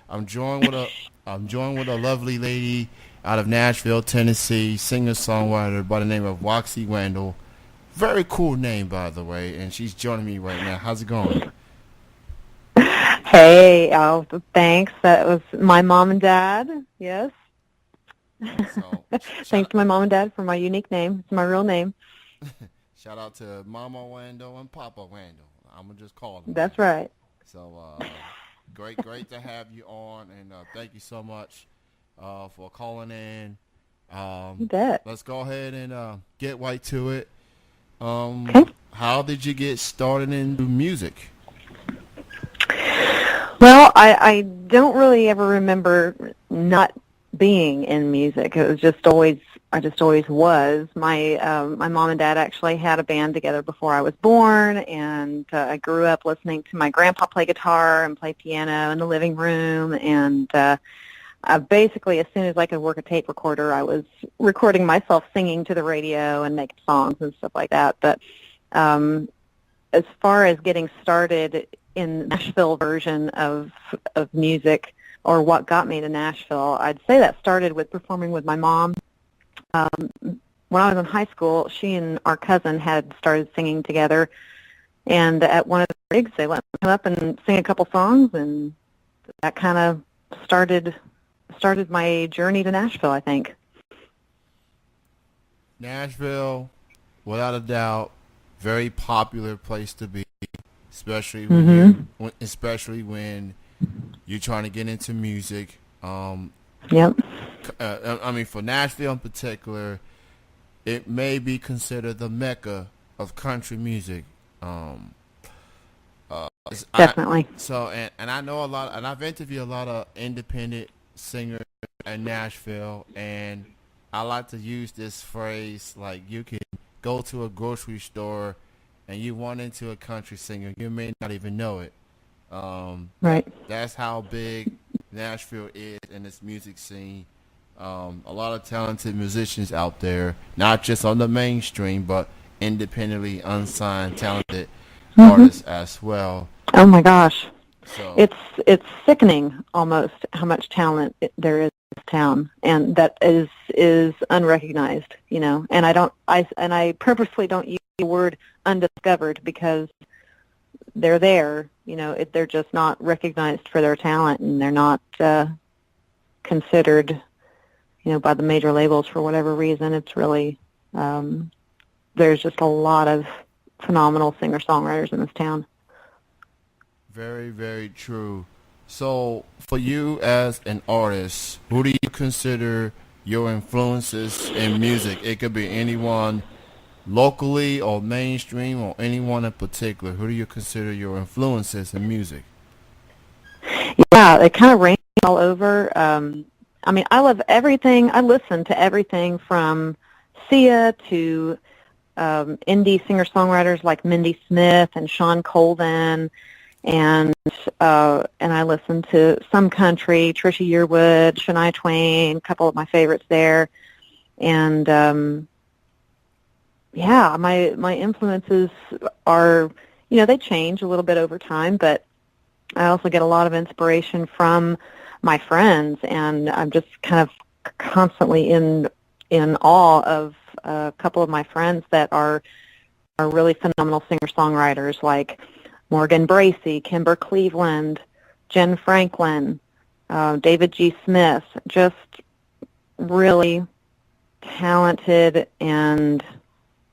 I'm joined with a lovely lady out of Nashville, Tennessee, singer songwriter by the name of Roxie Randle. Very cool name, by the way, and she's joining me right now. How's it going? Hey, oh, thanks. That was my mom and dad. Yes. So Thanks shout to my mom and dad for my unique name. It's my real name. shout out to Mama Randle and Papa Randle. I'm gonna just call them That's that. right. So great to have you on, and thank you so much for calling in. You Um, bet. let's go ahead and get right to it. Um, Okay. how did you get started into music? Well, I don't really ever remember not being in music. It was just always I just always was. My mom and dad actually had a band together before I was born, and I grew up listening to my grandpa play guitar and play piano in the living room, and basically, as soon as I could work a tape recorder, I was recording myself singing to the radio and making songs and stuff like that. But um, as far as getting started in the Nashville version of music, or what got me to Nashville, I'd say that started with performing with my mom. Um, when I was in high school, she and our cousin had started singing together, and at one of the gigs, they let me come up and sing a couple songs, and that kind of started my journey to Nashville, I think. Nashville, without a doubt, very popular place to be, Mhm. especially when you're trying to get into music. Yep. I mean, for Nashville in particular, it may be considered the mecca of country music. Um, I Definitely. and I know a lot, and I've interviewed a lot of independent singers in Nashville, and I like to use this phrase like you can go to a grocery store and you run into a country singer, you may not even know it. Right. That's how big Nashville is in its music scene. A lot of talented musicians out there, not just on the mainstream, but independently unsigned, talented Mhm. artists as well. Oh my gosh. So It's it's sickening almost how much talent there is in this town, and that is unrecognized, you know. And I purposely don't use the word undiscovered because they're there, you know. They're just not recognized for their talent, and they're not considered, you know, by the major labels for whatever reason. It's really um, there's just a lot of phenomenal singer songwriters in this town. very, very true. So for you as an artist, who do you consider your influences in music? It could be anyone locally or mainstream or anyone in particular. Who do you consider your influences in music? Yeah, it kind of ranges all over. I mean, I love everything. I listen to everything from Sia to indie singer-songwriters like Mindy Smith and Sean Colvin, and I listen to some country, Trisha Yearwood, Shania Twain, a couple of my favorites there, and yeah, my influences are, you know, they change a little bit over time, but I also get a lot of inspiration from my friends, and I'm just kind of constantly in awe of a couple of my friends that are really phenomenal singer-songwriters like Morgan Bracey, Kimber Cleveland, Jen Franklin, David G. Smith, just really talented and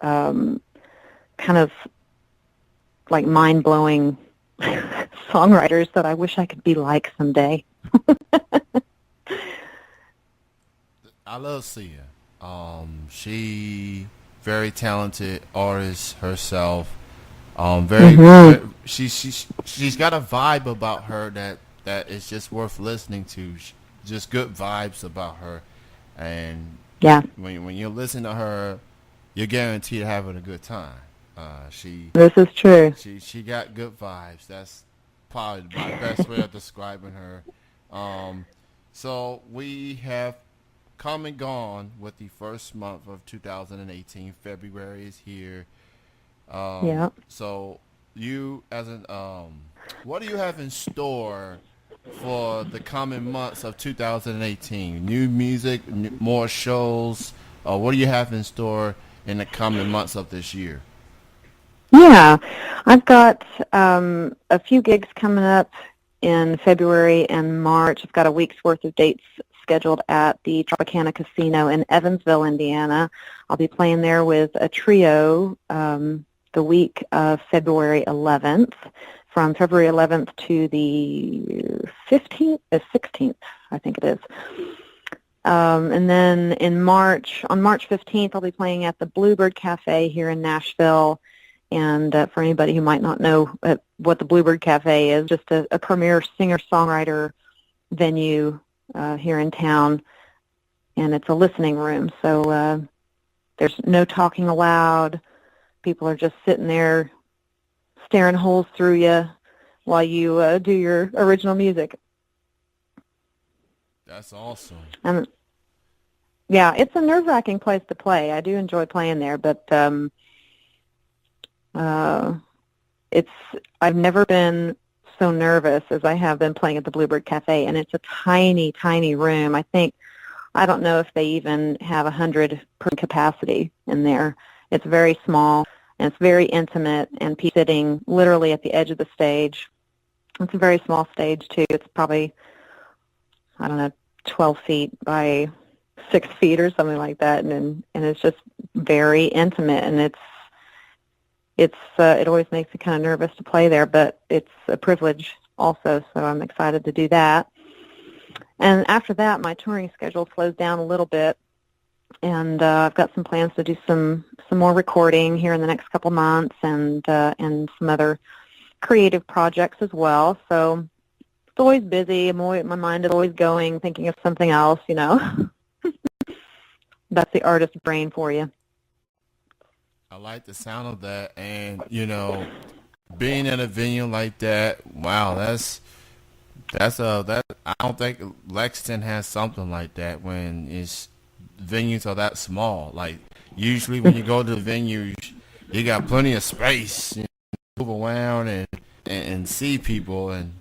um, kind of like mind-blowing songwriters that I wish I could be like someday. I love Sia. She very talented artist herself. Mhm. She's got a vibe about her that is just worth listening to. Just good vibes about her, and Yeah, when you listen to her, you're guaranteed having a good time. Uh, she this is true. she got good vibes. That's probably my best way of describing her. Um, so we have come and gone with the first month of 2018. February is here. Yeah. So you as what do you have in store for the coming months of 2018? New music, more shows. What do you have in store in the coming months of this year? Yeah, I've got a few gigs coming up in February and March. I've got a week's worth of dates scheduled at the Tropicana Casino in Evansville, Indiana. I'll be playing there with a trio the week of February 11th, from February 11th to the 15th, 16th, I think it is. And then in March, on March 15th, I'll be playing at the Bluebird Cafe here in Nashville. And for anybody who might not know what the Bluebird Cafe is, just a premier singer-songwriter venue here in town, and it's a listening room. So there's no talking aloud. People are just sitting there staring holes through you while you do your original music. That's awesome. And yeah, it's a nerve-wracking place to play. I do enjoy playing there, but I've never been so nervous as I have been playing at the Bluebird Cafe, and it's a tiny, tiny room. I don't know if they even have 100 per capacity in there. It's very small, and it's very intimate, and people sitting literally at the edge of the stage. It's a very small stage, too. It's probably, I don't know, 12 feet by 6 feet or something like that, and it's just very intimate, and it always makes me kind of nervous to play there, but it's a privilege also, so I'm excited to do that. And after that, my touring schedule slows down a little bit, and I've got some plans to do some more recording here in the next couple months, and some other creative projects as well. So it's always busy. My mind is always going, thinking of something else, you know. That's the artist brain for you. I like the sound of that, and being in a venue like that, wow, that I don't think Lexington has something like that when it's venues are that small. Like usually when you go to the venues, you got plenty of space, move around and see people, and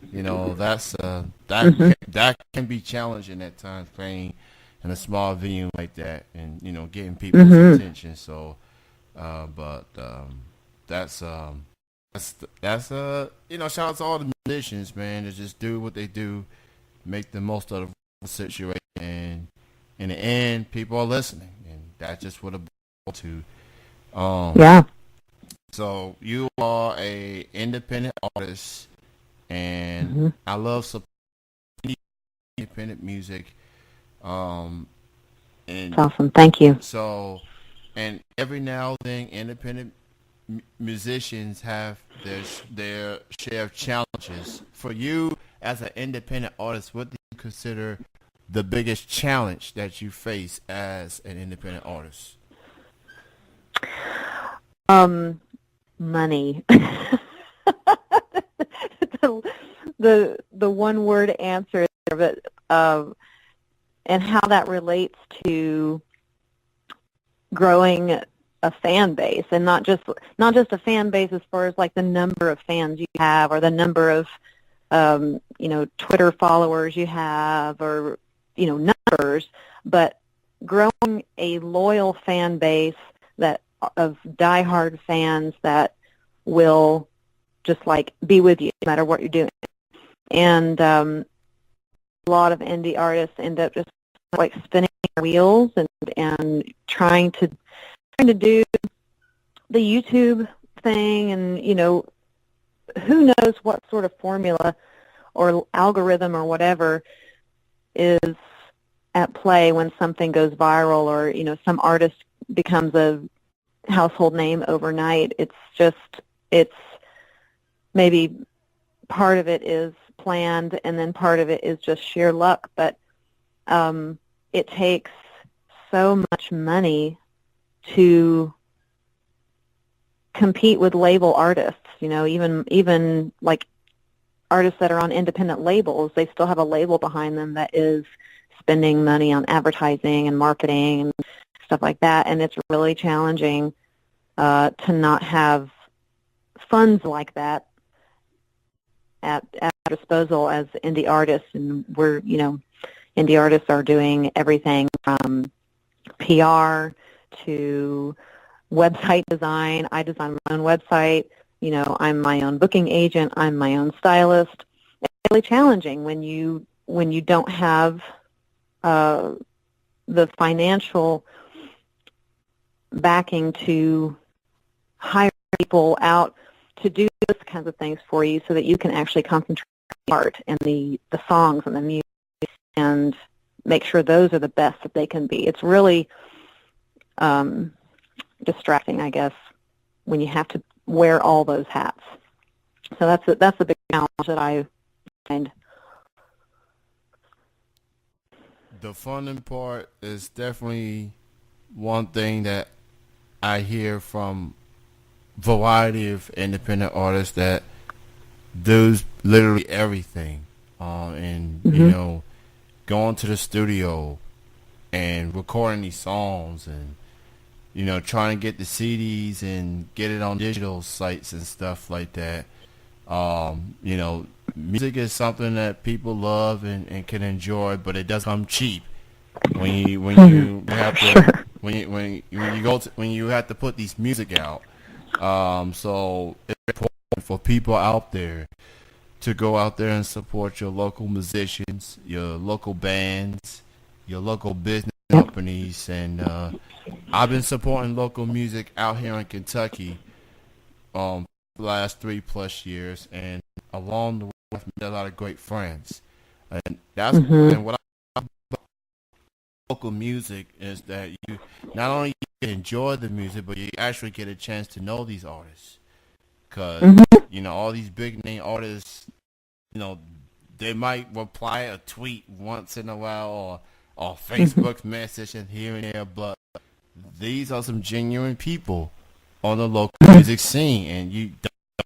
that's that can be challenging at times playing in a small venue like that, and getting people's attention. So. But that's shout out to all the musicians, man, to just do what they do, make the most of the situation, and in the end, people are listening, and that's just what it's to. Yeah. So you are a independent artist, and I love supporting independent music. And That's awesome. Thank you. So. And every now and then, independent musicians have their share of challenges. For you, as an independent artist, what do you consider the biggest challenge that you face as an independent artist? Money. the one word answer there, but and how that relates to growing a fan base, and not just a fan base as far as like the number of fans you have, or the number of Twitter followers you have, or numbers, but growing a loyal fan base that of diehard fans that will just like be with you no matter what you're doing. And a lot of indie artists end up just like spinning their wheels and trying to do the YouTube thing, and who knows what sort of formula or algorithm or whatever is at play when something goes viral, or some artist becomes a household name overnight. It's maybe part of it is planned, and then part of it is just sheer luck, but it takes so much money to compete with label artists. Even like artists that are on independent labels, they still have a label behind them that is spending money on advertising and marketing and stuff like that, and it's really challenging to not have funds like that at our disposal as indie artists, and indie artists are doing everything from PR to website design. I design my own website. I'm my own booking agent. I'm my own stylist. It's really challenging when you don't have the financial backing to hire people out to do those kinds of things for you, so that you can actually concentrate on the art and the songs and the music and make sure those are the best that they can be. It's really distracting, I guess, when you have to wear all those hats. So that's the big challenge that I find. The funding part is definitely one thing that I hear from variety of independent artists that does literally everything, and going to the studio and recording these songs, and trying to get the CDs and get it on digital sites and stuff like that. Music is something that people love and can enjoy, but it does come cheap when you have to when you have to put these music out. So it's important for people out there to go out there and support your local musicians, your local bands, your local business companies, and I've been supporting local music out here in Kentucky for the last 3+ years, and along the way I've made a lot of great friends. And that's and what I love about local music is that you not only enjoy the music, but you actually get a chance to know these artists. Because all these big name artists, they might reply a tweet once in a while, or Facebook message and here and there, but these are some genuine people on the local music scene, and you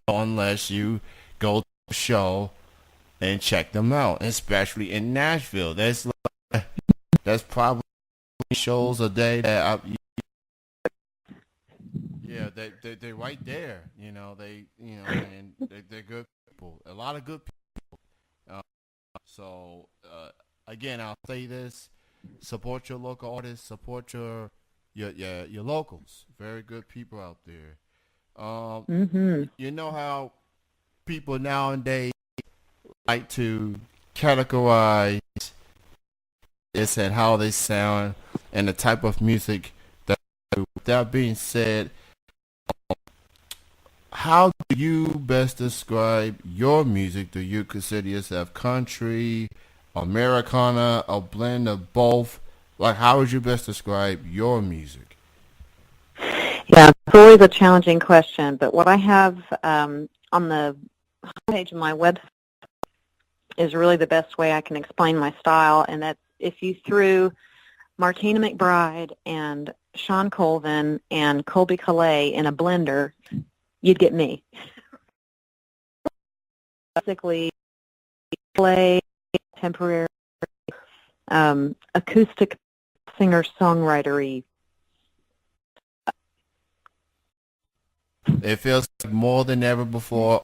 don't unless you go to a show and check them out, especially in Nashville. That's probably shows a day that they're right there. And they're good people. A lot of good people. So again, I'll say this: support your local artists, support your locals. Very good people out there. You know how people nowadays like to categorize this and how they sound and the type of music that they do. With that being said, how do you best describe your music? Do you consider yourself country, Americana, a blend of both? Like, how would you best describe your music? Yeah, it's always a challenging question, but what I have on the homepage of my website is really the best way I can explain my style, and that's if you threw Martina McBride and Sean Colvin and Colby Calais in a blender, you'd get me. Basically, play temporary acoustic singer-songwritery. It feels like more than ever before,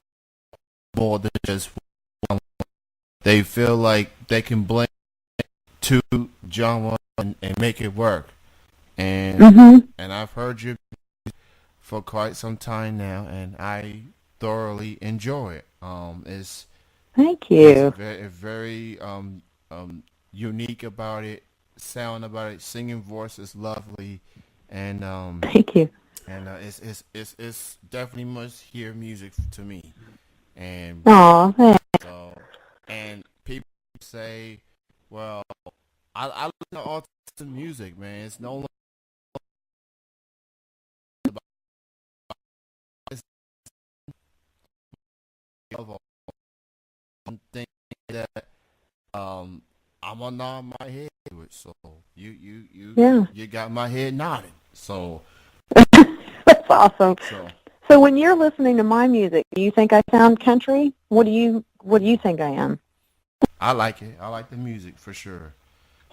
more than just one. They feel like they can blend two genres and make it work. And I've heard you for quite some time now, and I thoroughly enjoy it. Thank you. It's very unique about it, sound about it, singing voice is lovely, and Thank you. and it's definitely must hear music to me. And Aw, thanks. so, and people say, well, I listen to all types of music, man. It's no longer about this of one thing that I'm gonna nod my head to it. So you got my head nodding. So That's awesome. so So when you're listening to my music, do you think I sound country? What do you think I am? I like it. I like the music for sure.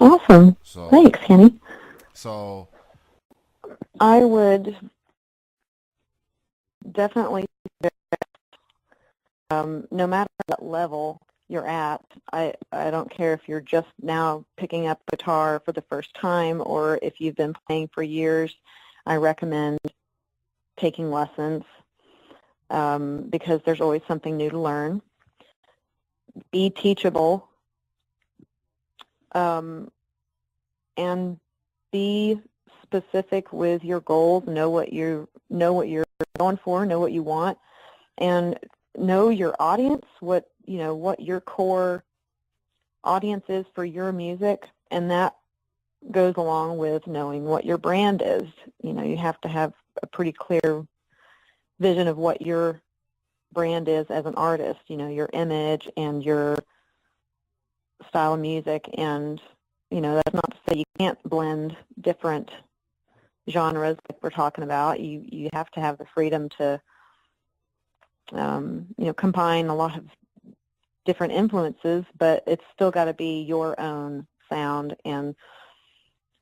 Awesome. So Thanks, Kenny. so I would definitely, no matter what level you're at. I don't care if you're just now picking up guitar for the first time or if you've been playing for years. I recommend taking lessons because there's always something new to learn. Be teachable, and be specific with your goals. Know what you're going for. Know what you want, and know your audience. What your core audience is for your music, and that goes along with knowing what your brand is. You have to have a pretty clear vision of what your brand is as an artist, your image and your style of music. And, that's not to say you can't blend different genres like we're talking about. You have to have the freedom to, combine a lot of different influences, but it's still got to be your own sound, and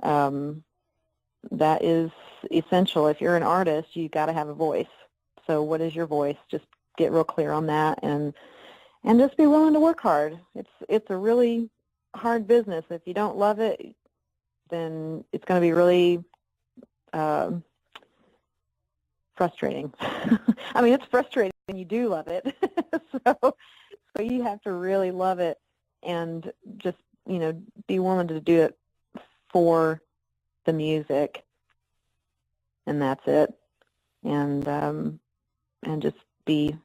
that is essential. If you're an artist, you've got to have a voice. So what is your voice? Just get real clear on that, and just be willing to work hard. It's a really hard business. If you don't love it, then it's going to be really frustrating. I mean, it's frustrating when you do love it. So you have to really love it and just, be willing to do it for the music, and that's it. And just be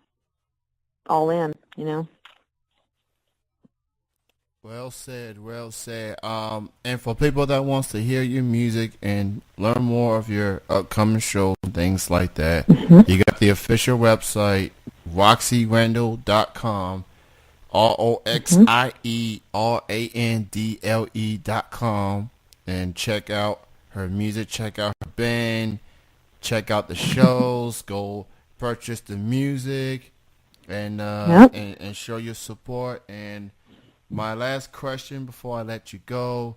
all in, Well said, well said. And for people that wants to hear your music and learn more of your upcoming shows and things like that, you got the official website, RoxieRandle.com, RoxieRandle.com, and check out her music, check out her band, check out the shows, go purchase the music, and and show your support. And my last question before I let you go,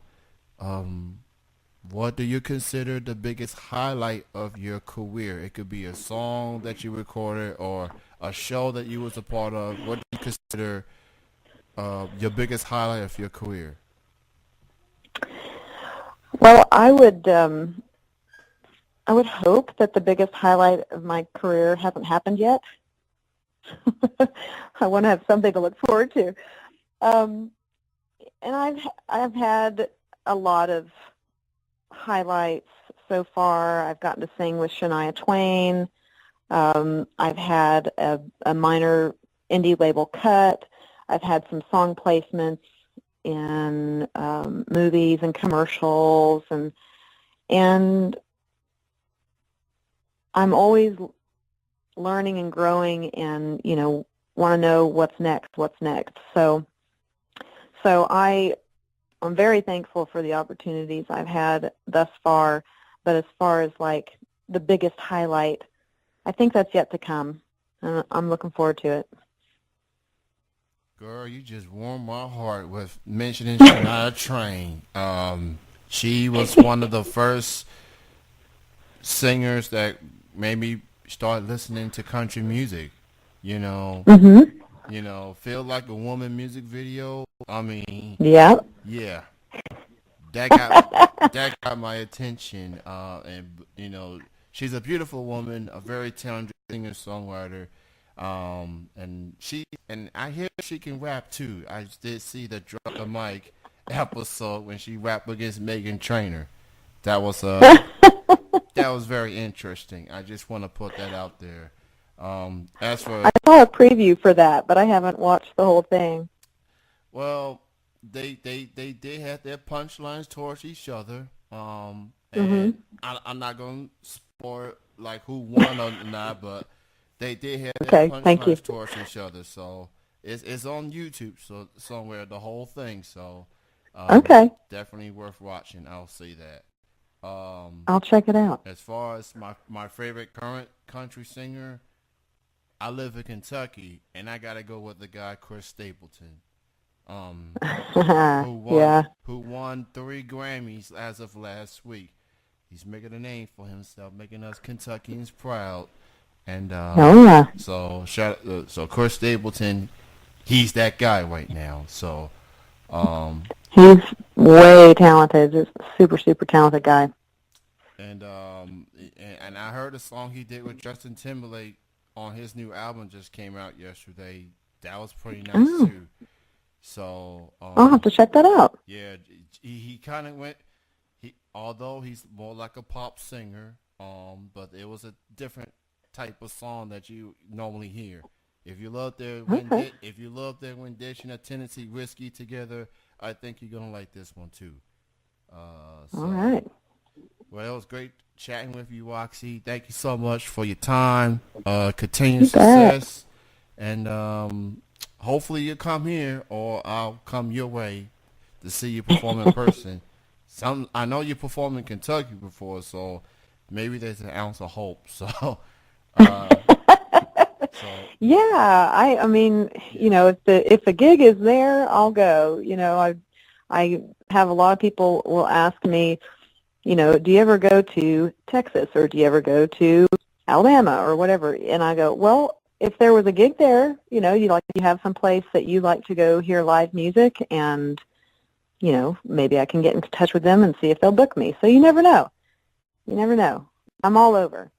what do you consider the biggest highlight of your career? It could be a song that you recorded or a show that you was a part of. What do you consider your biggest highlight of your career? Well, I would hope that the biggest highlight of my career hasn't happened yet. I want to have something to look forward to. And I've had a lot of highlights so far. I've gotten to sing with Shania Twain. I've had a minor indie label cut. I've had some song placements in movies and commercials, and I'm always learning and growing, and want to know what's next. So I'm very thankful for the opportunities I've had thus far, but as far as like the biggest highlight, I think that's yet to come, and I'm looking forward to it. Girl, you just warmed my heart with mentioning Shania Twain. She was one of the first singers that made me start listening to country music. Feel Like a Woman music video. I mean, Yeah. yeah, that got my attention. And she's a beautiful woman, a very talented singer songwriter. And I hear she can rap too. I did see the Drop the Mic episode when she rapped against Megan Trainor. That was that was very interesting. I just want to put that out there. As for I saw a preview for that, but I haven't watched the whole thing. Well, they did have their punchlines towards each other. And I'm not gonna spoil like who won or not, but they did have their punchlines towards each other. So it's on YouTube, so somewhere the whole thing. So definitely worth watching. I'll say that. I'll check it out. As far as my favorite current country singer, I live in Kentucky, and I gotta go with the guy Chris Stapleton. Who won 3 Grammys as of last week. He's making a name for himself, making us Kentuckians proud. And so Chris Stapleton, he's that guy right now. So, um, He's way talented. Just a super, super talented guy. and and I heard a song he did with Justin Timberlake on his new album just came out yesterday. That was pretty nice Oh, too. So, I'll have to check that out. yeah, he kind of went. Although he's more like a pop singer, but it was a different type of song that you normally hear. Okay. If you love their rendition of Tennessee Whiskey together, I think you're gonna like this one too. All So, right. well, it was great chatting with you, Roxy. Thank you so much for your time. Continued You bet. success, and hopefully you'll come here, or I'll come your way to see you perform in person. I know you performed in Kentucky before, so maybe there's an ounce of hope. So, uh, so Yeah, I mean, yeah, if the gig is there, I'll go. I have a lot of people will ask me, do you ever go to Texas or do you ever go to Alabama or whatever? And I go, well, if there was a gig there, you have some place that you like to go hear live music, and maybe I can get in touch with them and see if they'll book me. So you never know. You never know. I'm all over.